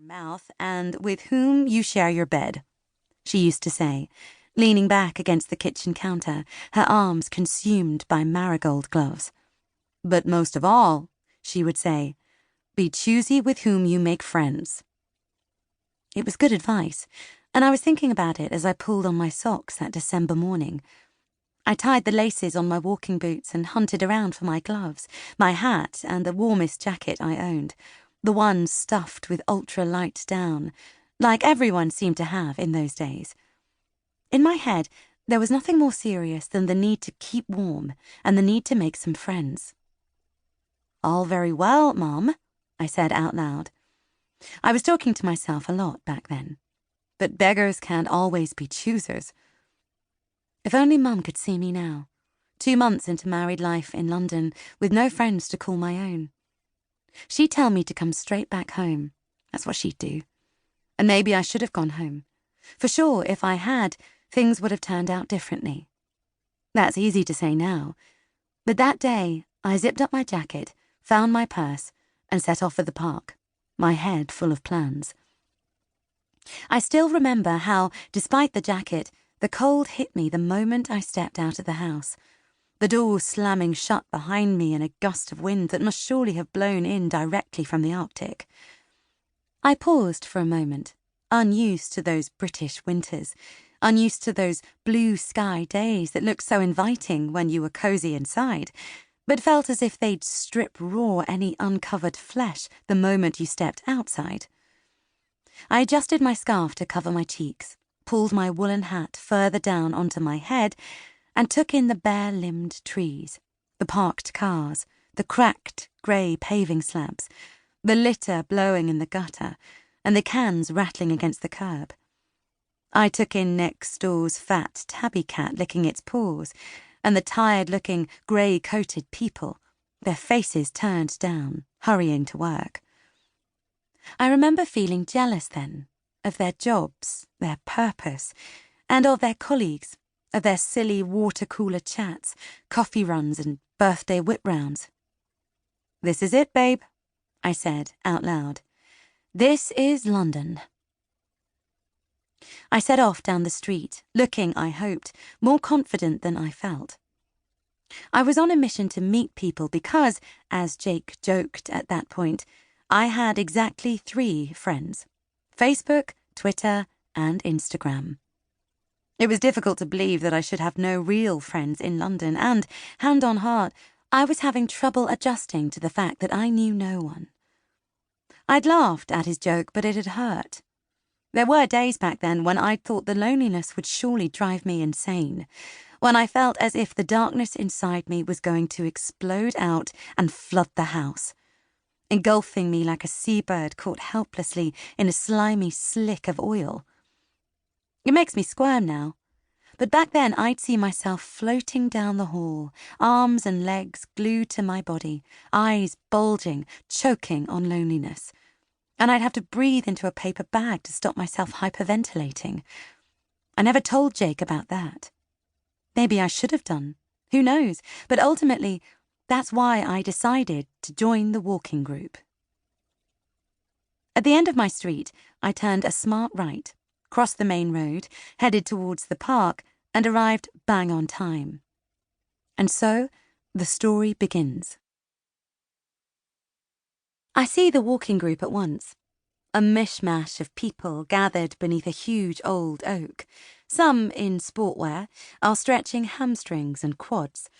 mouth and with whom you share your bed, she used to say, leaning back against the kitchen counter, her arms consumed by marigold gloves. But most of all, she would say, be choosy with whom you make friends. It was good advice, and I was thinking about it as I pulled on my socks that December morning. I tied the laces on my walking boots and hunted around for my gloves, my hat, and the warmest jacket I owned, the one stuffed with ultra-light down, like everyone seemed to have in those days. In my head, there was nothing more serious than the need to keep warm and the need to make some friends. "All very well, Mum," I said out loud. I was talking to myself a lot back then, but beggars can't always be choosers. If only Mum could see me now, 2 months into married life in London with no friends to call my own. She'd tell me to come straight back home. That's what she'd do. And maybe I should have gone home. For sure, if I had, things would have turned out differently. That's easy to say now. But that day, I zipped up my jacket, found my purse, and set off for the park, my head full of plans. I still remember how, despite the jacket, the cold hit me the moment I stepped out of the house, the door slamming shut behind me in a gust of wind that must surely have blown in directly from the Arctic. I paused for a moment, unused to those British winters, unused to those blue sky days that looked so inviting when you were cozy inside, but felt as if they'd strip raw any uncovered flesh the moment you stepped outside. I adjusted my scarf to cover my cheeks, pulled my woolen hat further down onto my head, and took in the bare-limbed trees, the parked cars, the cracked grey paving slabs, the litter blowing in the gutter, and the cans rattling against the curb. I took in next door's fat tabby cat licking its paws, and the tired-looking, grey-coated people, their faces turned down, hurrying to work. I remember feeling jealous then, of their jobs, their purpose, and of their colleagues, of their silly water-cooler chats, coffee runs, and birthday whip rounds. "This is it, babe," I said out loud. "This is London." I set off down the street, looking, I hoped, more confident than I felt. I was on a mission to meet people because, as Jake joked at that point, I had exactly 3 friends: Facebook, Twitter, and Instagram. It was difficult to believe that I should have no real friends in London, and, hand on heart, I was having trouble adjusting to the fact that I knew no one. I'd laughed at his joke, but it had hurt. There were days back then when I'd thought the loneliness would surely drive me insane, when I felt as if the darkness inside me was going to explode out and flood the house, engulfing me like a seabird caught helplessly in a slimy slick of oil. It makes me squirm now, but back then I'd see myself floating down the hall, arms and legs glued to my body, eyes bulging, choking on loneliness. And I'd have to breathe into a paper bag to stop myself hyperventilating. I never told Jake about that. Maybe I should have done. Who knows? But ultimately, that's why I decided to join the walking group. At the end of my street, I turned a smart right, crossed the main road, headed towards the park, and arrived bang on time. And so, the story begins. I see the walking group at once. A mishmash of people gathered beneath a huge old oak. Some, in sportwear, are stretching hamstrings and quads.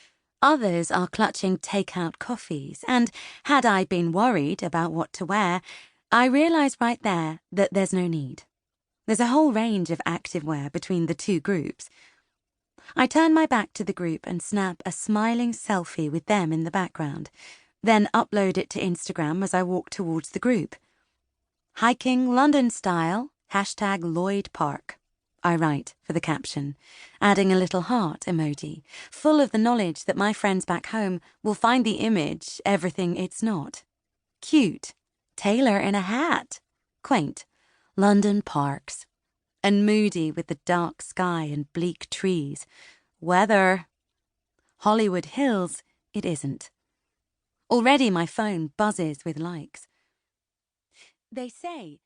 Others are clutching take-out coffees, and, had I been worried about what to wear, I realise right there that there's no need. There's a whole range of activewear between the 2 groups. I turn my back to the group and snap a smiling selfie with them in the background, then upload it to Instagram as I walk towards the group. "Hiking London style, #Lloyd Park," I write for the caption, adding a little heart emoji, full of the knowledge that my friends back home will find the image everything it's not. Cute. Taylor in a hat. Quaint. London parks. And moody with the dark sky and bleak trees. Weather. Hollywood Hills, it isn't. Already my phone buzzes with likes. They say